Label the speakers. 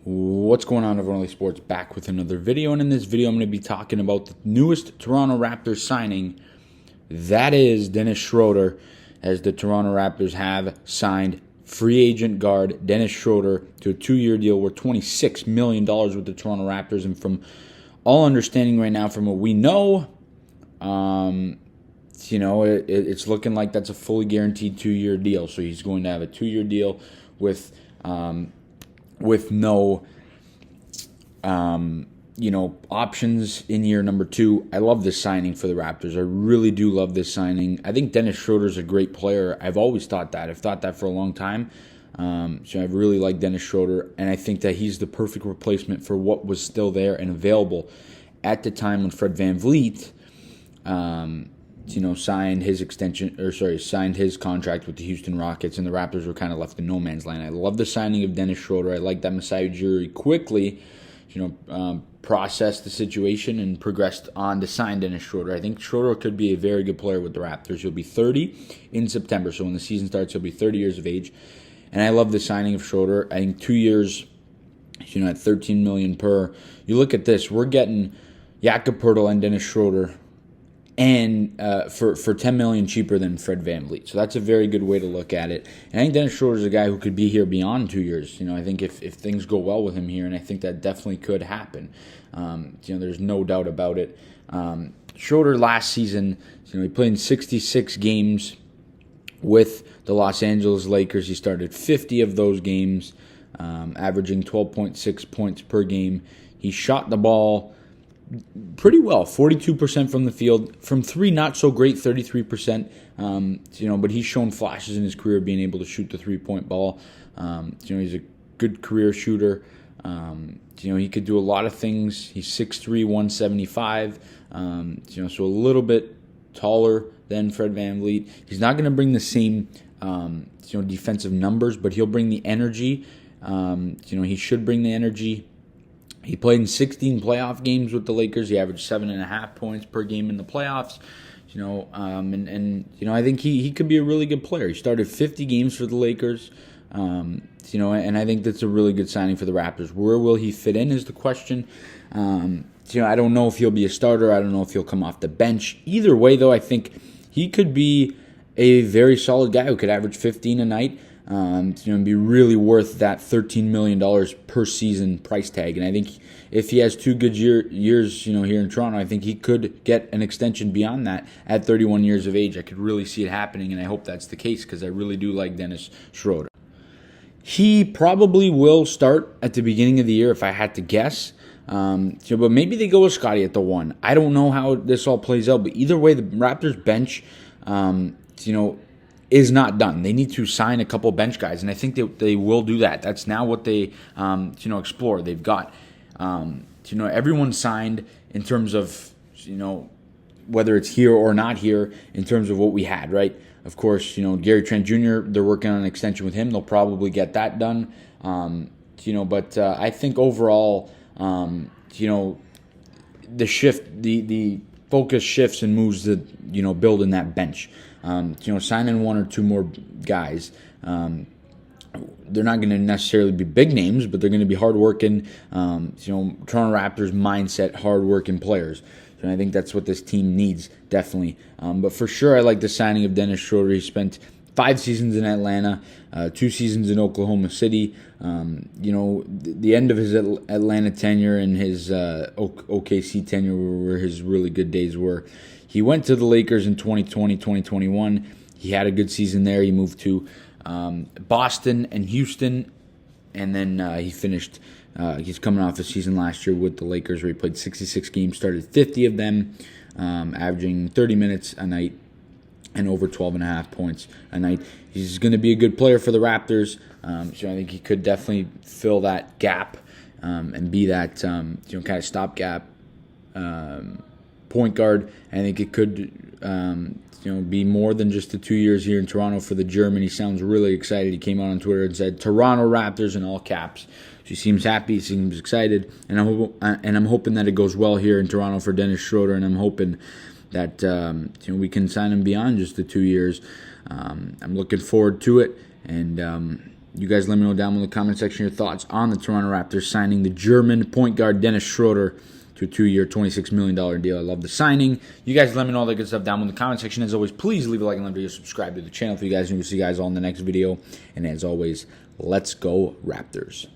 Speaker 1: What's going on, everyone? Sports back with another video, and in this video I'm going to be talking about the newest Toronto Raptors signing. That is Dennis Schroder, as the Toronto Raptors have signed free agent guard Dennis Schroder to a 2-year deal worth $26 million with the Toronto Raptors. And from all understanding right now, from what we know, it's looking like that's a fully guaranteed 2-year deal. So he's going to have a 2-year deal with no options in year number 2. I love this signing for the Raptors. I really do love this signing. I think Dennis Schroeder is a great player. I've always thought that. I've thought that for a long time. So I really like Dennis Schroeder, and I think that he's the perfect replacement for what was still there and available at the time when Fred VanVleet signed his contract with the Houston Rockets, and the Raptors were kind of left in no man's land. I love the signing of Dennis Schroeder. I like that Masai Ujiri quickly, processed the situation and progressed on to sign Dennis Schroeder. I think Schroeder could be a very good player with the Raptors. He'll be 30 in September, so when the season starts, he'll be 30 years of age. And I love the signing of Schroeder. I think 2 years, at $13 million per. You look at this, we're getting Jakob Poeltl and Dennis Schroeder, and for $10 million cheaper than Fred VanVleet. So that's a very good way to look at it. And I think Dennis Schroeder is a guy who could be here beyond 2 years. I think if things go well with him here, and I think that definitely could happen. There's no doubt about it. Schroeder last season, he played in 66 games with the Los Angeles Lakers. He started 50 of those games, averaging 12.6 points per game. He shot the ball pretty well, 42% from the field. From three, not so great, 33%. But he's shown flashes in his career of being able to shoot the three-point ball. He's a good career shooter. He could do a lot of things. He's 6'3", 175. So a little bit taller than Fred VanVleet. He's not going to bring the same, defensive numbers, but he'll bring the energy. He should bring the energy. He played in 16 playoff games with the Lakers. He averaged 7.5 points per game in the playoffs. I think he could be a really good player. He started 50 games for the Lakers. And I think that's a really good signing for the Raptors. Where will he fit in is the question. I don't know if he'll be a starter. I don't know if he'll come off the bench. Either way, though, I think he could be a very solid guy who could average 15 a night. And be really worth that $13 million per season price tag. And I think if he has 2 good years, here in Toronto, I think he could get an extension beyond that at 31 years of age. I could really see it happening, and I hope that's the case because I really do like Dennis Schroeder. He probably will start at the beginning of the year if I had to guess. But maybe they go with Scottie at the 1. I don't know how this all plays out, but either way, the Raptors bench, is not done. They need to sign a couple bench guys, and I think they will do that. That's now what they, explore. They've got, everyone signed in terms of, whether it's here or not here in terms of what we had, right? Of course, Gary Trent Jr., they're working on an extension with him. They'll probably get that done, but I think overall, the shift, the focus shifts and moves to, building that bench. Signing 1 or 2 more guys. They're not going to necessarily be big names, but they're going to be hardworking, Toronto Raptors mindset, hardworking players. And I think that's what this team needs, definitely. But for sure, I like the signing of Dennis Schroeder. He spent 5 seasons in Atlanta, 2 seasons in Oklahoma City. The end of his Atlanta tenure and his OKC tenure were where his really good days were. He went to the Lakers in 2020, 2021. He had a good season there. He moved to Boston and Houston, and then he finished. He's coming off a season last year with the Lakers where he played 66 games, started 50 of them, averaging 30 minutes a night and over 12.5 points a night. He's going to be a good player for the Raptors, so I think he could definitely fill that gap and be that kind of stopgap point guard. I think it could be more than just the 2 years here in Toronto for the German. He sounds really excited. He came out on Twitter and said Toronto Raptors in all caps. So he seems happy, he seems excited, and I'm hoping that it goes well here in Toronto for Dennis Schroeder, and I'm hoping that we can sign him beyond just the 2 years. I'm looking forward to it, and You guys let me know down in the comment section your thoughts on the Toronto Raptors signing the German point guard Dennis Schroder to a 2-year, $26 million deal. I love the signing. You guys let me know all that good stuff down in the comment section. As always, please leave a like on the video, subscribe to the channel for you guys, and we'll see you guys all in the next video. And as always, let's go Raptors.